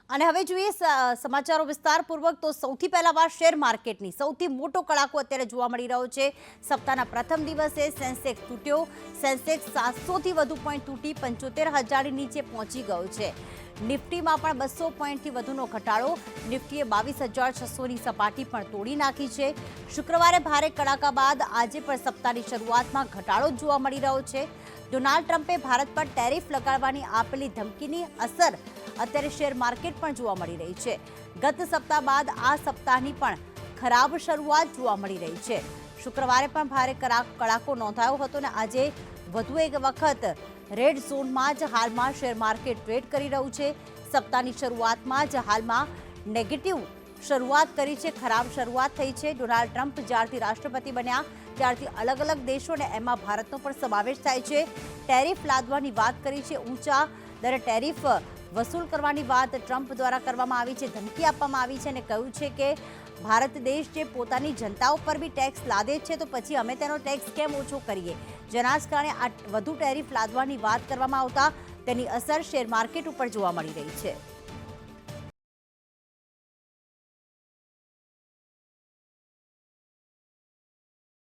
અને હવે જોઈએ સમાચારો વિસ્તારપૂર્વક તો સૌથી પહેલા વાત શેર માર્કેટની સૌથી મોટો કડાકો અત્યારે જોવા મળી રહ્યો છે। સપ્તાહના પ્રથમ દિવસે સેન્સેક્સ તૂટ્યો। સેન્સેક્સ 700થી વધુ પોઈન્ટ તૂટી 75,000ની નીચે પહોંચી ગયો છે। નિફ્ટીમાં પણ 200 પોઈન્ટથી વધુનો ઘટાડો। નિફ્ટીએ 22,600ની સપાટી પણ તોડી નાખી છે। શુક્રવારે ભારે કડાકા બાદ આજે પણ સપ્તાહની શરૂઆતમાં ઘટાડો જોવા મળી રહ્યો છે। ડોનાલ્ડ ટ્રમ્પે ભારત પર ટેરિફ લગાડવાની આપેલી ધમકીની અસર અત્યારે શેર માર્કેટ પણ જોવા મળી રહી છે। ગત સપ્તાહ બાદ આ સપ્તાહની પણ ખરાબ શરૂઆત જોવા મળી રહી છે। શુક્રવારે પણ ભારે કડાકો નોંધાયો હતો અને આજે વધુ એક વખત રેડ ઝોનમાં જ હાલમાં શેર માર્કેટ ટ્રેડ કરી રહ્યું છે। સપ્તાહની શરૂઆતમાં જ હાલમાં નેગેટિવ શરૂઆત કરી છે, ખરાબ શરૂઆત થઈ છે। ડોનાલ્ડ ટ્રમ્પ જ્યારથી રાષ્ટ્રપતિ બન્યા ત્યારથી અલગ અલગ દેશો અને એમાં ભારતનો પણ સમાવેશ થાય છે। ટેરિફ લાદવાની વાત કરી છે, ઊંચા દરે ટેરિફ વસૂલ કરવાની વાત ટ્રમ્પ દ્વારા કરવામાં આવી છે। ધમકી આપવામાં આવી છે અને કહ્યું છે કે ભારત દેશ જે પોતાની જનતાઓ પર બી ટેક્સ લાદે છે તો પછી અમે તેનો ટેક્સ કેમ ઓછો કરીએ, જેના જ કારણે આ વધુ ટેરિફ લાદવાની વાત કરવામાં આવતા તેની અસર શેર માર્કેટ ઉપર જોવા મળી રહી છે।